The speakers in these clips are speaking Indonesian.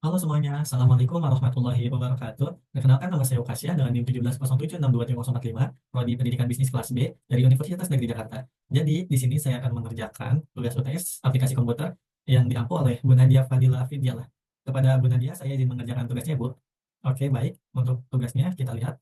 Halo semuanya, Assalamualaikum warahmatullahi wabarakatuh. Perkenalkan nama saya Ukasya dengan NIM 1707623045, Prodi Pendidikan Bisnis kelas B dari Universitas Negeri Jakarta. Jadi, di sini saya akan mengerjakan tugas UTS aplikasi komputer yang diampu oleh Bu Nadia Fadila Fidialah. Kepada Bu Nadia, saya izin mengerjakan tugasnya, Bu. Oke, baik. Untuk tugasnya, kita lihat.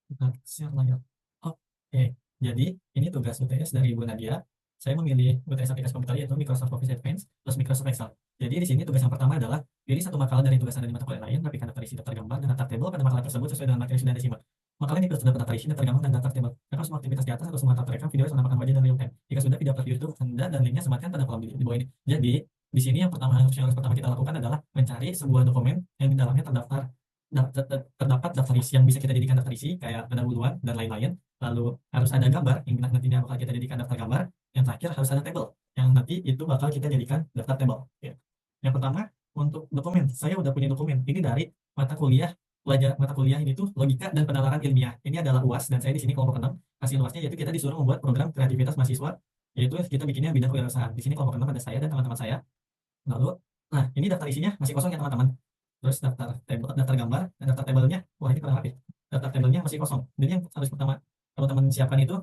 Kita share layar. Oke, jadi ini tugas UTS dari Bu Nadia. Saya memilih UTS aplikasi komputer yaitu Microsoft Office Advanced plus Microsoft Excel. Jadi di sini tugas yang pertama adalah pilih satu makalah dari tugas dari mata kuliah lain, rapikan daftar isi daftar gambar dan daftar tabel pada makalah tersebut sesuai dengan materi yang sudah disimak. Makalah ini terdapat daftar isi, daftar gambar, dan daftar tabel. Karena semua aktivitas di atas atau semua daftar rekam video yang menampilkan wajah dan real time. Jika sudah video upload di YouTube Anda dan linknya sematkan pada kolom di bawah ini. Jadi di sini yang harus pertama kita lakukan adalah mencari sebuah dokumen yang di dalamnya terdapat daftar isi yang bisa kita jadikan daftar isi kayak pendahuluan dan lain-lain. Lalu harus ada gambar yang nantinya bakal kita jadikan daftar gambar. Yang terakhir harus ada tabel yang nanti itu bakal kita jadikan daftar tabel. Ya. Yang pertama untuk dokumen, saya udah punya dokumen. Ini dari mata kuliah mata kuliah ini tuh logika dan penalaran ilmiah. Ini adalah UAS dan saya di sini kelompok 6. Hasil UASnya yaitu kita disuruh membuat program kreativitas mahasiswa, yaitu kita bikinnya bidang kewirausahaan. Di sini kelompok 6 ada saya dan teman-teman saya. Lalu, nah ini daftar isinya masih kosong ya teman-teman. Terus daftar tabel, daftar gambar, dan daftar tabelnya, wah ini kurang rapi. Daftar tabelnya masih kosong. Jadi yang harus pertama teman-teman siapkan itu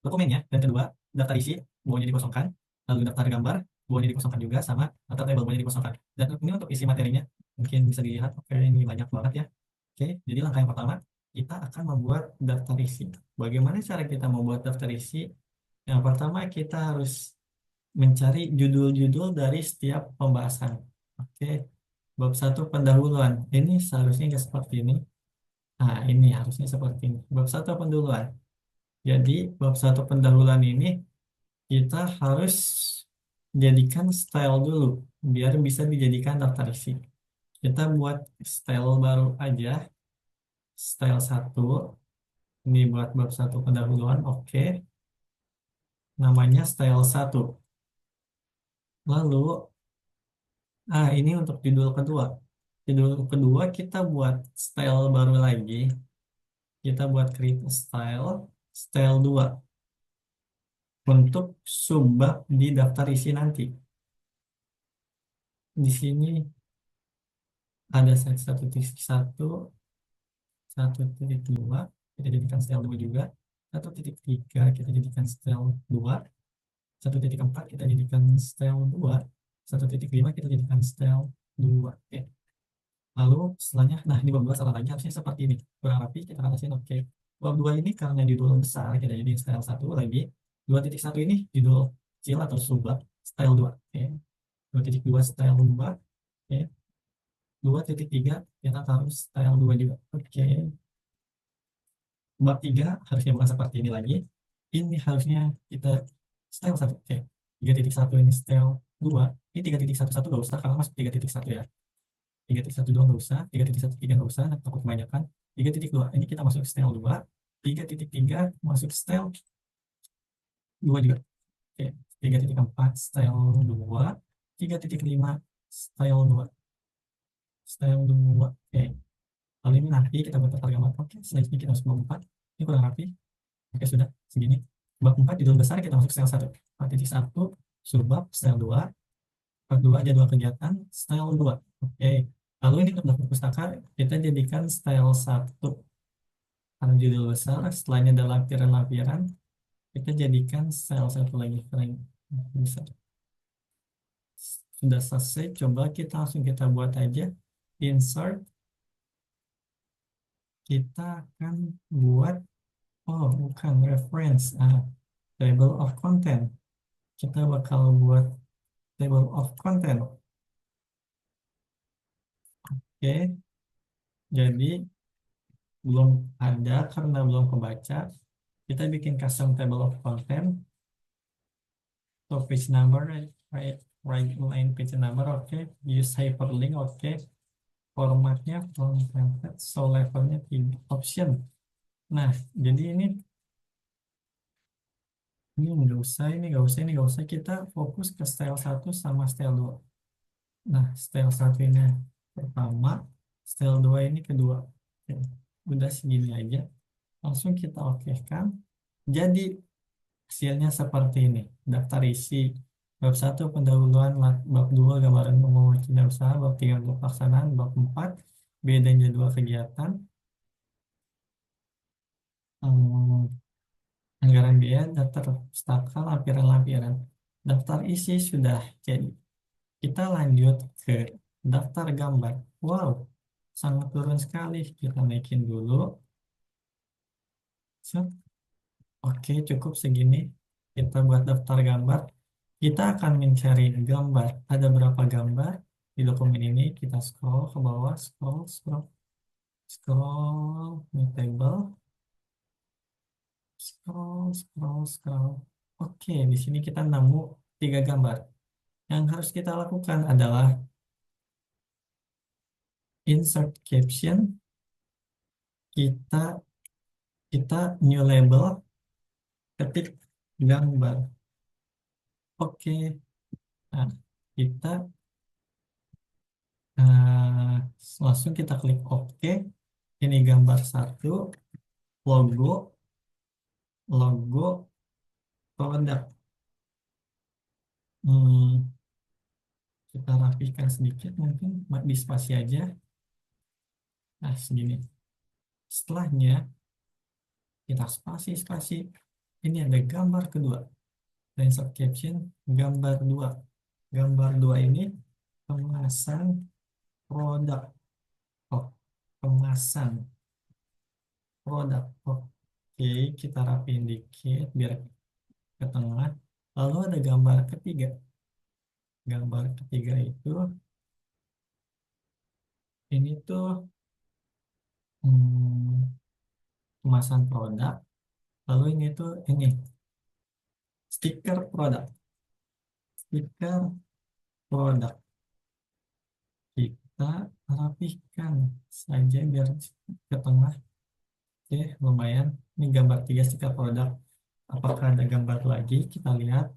dokumennya, dan kedua daftar isi, bawahnya dikosongkan, lalu daftar gambar, bawahnya dikosongkan juga, sama daftar tabel bawahnya dikosongkan. Dan ini untuk isi materinya, mungkin bisa dilihat, oke ini banyak banget ya. Oke, jadi langkah yang pertama, kita akan membuat daftar isi. Bagaimana cara kita membuat daftar isi? Yang pertama kita harus mencari judul-judul dari setiap pembahasan. Oke, bab satu pendahuluan. Ini seharusnya nggak seperti ini. Nah, ini harusnya seperti ini. Bab satu pendahuluan. Jadi, bab satu pendahuluan ini kita harus jadikan style dulu, biar bisa dijadikan daftar isi. Kita buat style baru aja, style satu. Ini buat bab satu pendahuluan, oke. Namanya style satu. Lalu, ini untuk judul kedua. Judul kedua kita buat style baru lagi. Kita buat create style, style 2 untuk subbab di daftar isi nanti. Di sini ada set 1.1, 1.2, kita jadikan style 2 juga. 1.3 kita jadikan style 2. 1.4 kita jadikan style 2. 1.5 kita jadikan style 2. Oke. Lalu setelahnya, nah ini bab 2 salah lagi, harusnya seperti ini. Kurang rapi, kita atasin oke. Bab 2 ini karena judul besar, kita jadi style 1 lagi. 2.1 ini judul kecil atau subbab, style 2. Oke. 2.2 style 2. Oke. 2.3 kita taruh style 2 juga. Oke. Bab 3 harusnya bukan seperti ini lagi. Ini harusnya kita style 1. Oke. 3.1 ini style 2. Ini 3.11 gak usah karena masuk 3.1 ya. 3.1 nggak usah, 3.13 nggak usah, takut kebanyakan. 3.2 ini kita masuk style 2, 3.3 masuk style 2 juga. Oke, 3.4 style 2, 3.5 style 2, style 2. Oke, lalu ini nanti kita buat daftar gambar. Oke, selanjutnya kita masuk bab 4. Ini kurang rapi. Oke, sudah segini. Bab 4 judul besar kita masuk style 1. 4.1 subbab style 2, bab 2 jadwal kegiatan style 2. Oke. Lalu ini untuk daftar pustaka kita jadikan style 1 karena judul besar. Setelahnya ada lampiran-lampiran, kita jadikan style 1 lagi karena besar. Sudah selesai, coba kita langsung kita buat aja insert. Kita akan buat bukan reference, table of content. Kita bakal buat table of content. Oke, jadi belum ada karena belum kebaca. Kita bikin custom table of content. So page number, right line page number, oke. Use hyperlink, oke. Formatnya from template, so levelnya option. Nah, jadi ini nggak usah, ini nggak usah, ini nggak usah. Kita fokus ke style 1 sama style 2. Nah, style 1 ini pertama, style 2 ini kedua. Oke, udah segini aja. Langsung kita oke kan. Jadi hasilnya seperti ini. Daftar isi Bab 1 pendahuluan, bab 2 gambaran umum wajib usaha, bab 3 pelaksanaan, bab 4 biaya dan jadwal kegiatan, hmm, anggaran biaya, daftar pustaka, lampiran-lampiran. Daftar isi sudah jadi. Kita lanjut ke daftar gambar. Wow, sangat turun sekali. Kita naikin dulu. Set. Oke, cukup segini. Kita buat daftar gambar. Kita akan mencari gambar. Ada berapa gambar di dokumen ini? Kita scroll ke bawah, scroll, scroll, scroll, new table, scroll, scroll, scroll. Oke, di sini kita nemu 3 gambar. Yang harus kita lakukan adalah insert caption. Kita kita new label, ketik gambar. Oke, nah kita langsung kita klik OK. Ini gambar 1, logo, logo produk. Hmm, kita rapikan sedikit, mungkin di spasi aja. Nah, segini. Setelahnya kita spasi, spasi. Ini ada gambar kedua. Dan caption gambar 2. Gambar 2 ini kemasan produk. Oh, kemasan produk. Oke, kita rapiin dikit biar ke tengah. Lalu ada gambar ketiga. Gambar ketiga itu ini tuh hmm, kemasan produk. Lalu ini tuh ini stiker produk. Stiker produk. Kita rapihkan saja biar ke tengah. Oke, lumayan. Ini gambar 3 stiker produk. Apakah ada gambar lagi? Kita lihat.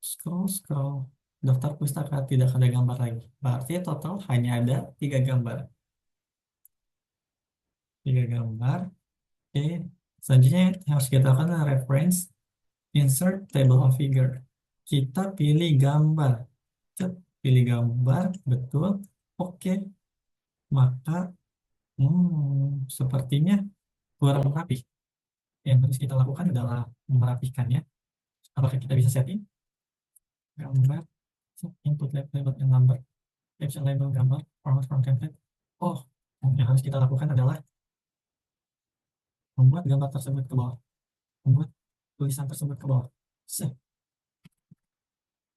Scroll, scroll. Daftar pustaka tidak ada gambar lagi. Berarti total hanya ada 3 gambar. 3 gambar. Oke. Selanjutnya yang harus kita lakukan adalah reference, insert table of figure. Kita pilih gambar. Cek, pilih gambar, betul. Oke. Maka sepertinya kurang rapi. Yang harus kita lakukan adalah merapikannya. Apakah kita bisa setting gambar, input label and number, caption label gambar, format from template. Oh, yang harus kita lakukan adalah membuat gambar tersebut ke bawah, membuat tulisan tersebut ke bawah.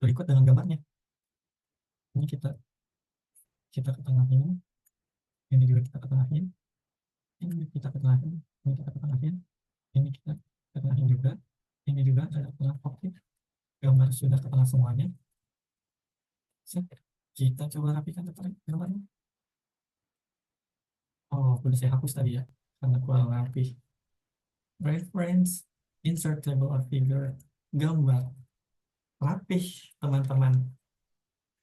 Berikut dengan gambarnya. Ini kita kita ketengahin, ini juga kita ketengahin, ini kita ketengahin, ini kita ketengahin, ini kita ketengahin juga, ini juga ada tengah. Oke, gambar sudah ke tengah semuanya. Kita coba rapikan gambarnya. Oh, sudah saya hapus tadi ya, karena kurang rapi. Reference, insert table or figure, gambar. Rapih, teman-teman.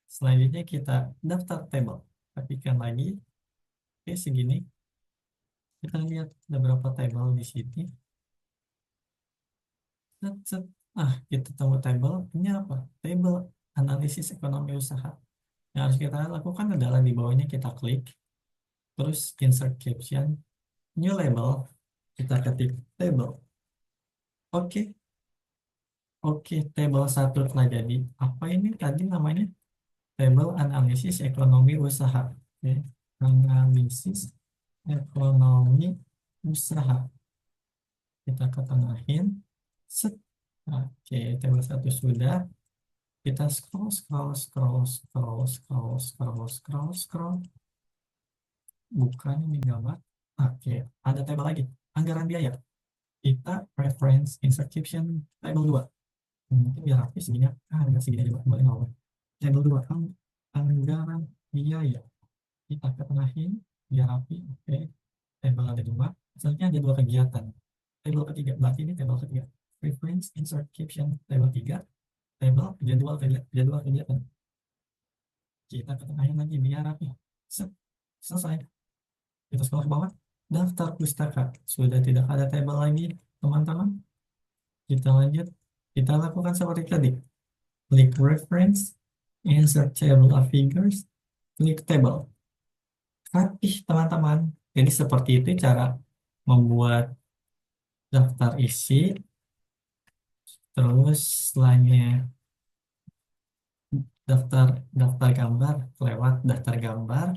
Selanjutnya kita daftar table. Rapikan lagi. Oke, segini. Kita lihat ada berapa table di sini. Kita temu table. Ini apa? Table analisis ekonomi usaha. Yang harus kita lakukan adalah di bawahnya kita klik. Terus insert caption. New label. Kita ketik table. Oke. Oke, table 1 telah jadi. Apa ini tadi namanya? Table analisis ekonomi usaha. Oke. Analisis ekonomi usaha. Kita ketengahin. Set. Oke, table 1 sudah. Kita scroll, scroll, scroll, scroll, scroll, scroll, scroll, scroll. Bukan ini gambar. Oke, ada table lagi. Anggaran biaya. Kita reference insert caption table 2. Mungkin biar rapi segini. Enggak segini aja, kembali bawah. Table 2. Anggaran biaya. Kita ketengahin biar rapi. Oke. Table ada 2. Selanjutnya ada 2 kegiatan. Table ketiga. Berarti ini table ketiga. Reference insert caption table 3. Table jadwal kegiatan. Kita ketengahin lagi biar rapi. Selesai. Kita scroll ke bawah. Daftar pustaka. Sudah tidak ada table lagi, teman-teman. Kita lanjut. Kita lakukan seperti tadi. Klik reference, insert table of figures, klik table. Rapih teman-teman. Jadi seperti itu cara membuat daftar isi. Terus selanjutnya daftar daftar gambar lewat daftar gambar.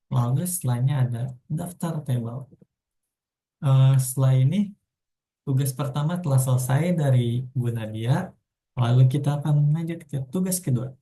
Lalu setelahnya ada daftar table. Setelah ini tugas pertama telah selesai dari Bu Nadia. Lalu kita akan lanjut ke tugas kedua.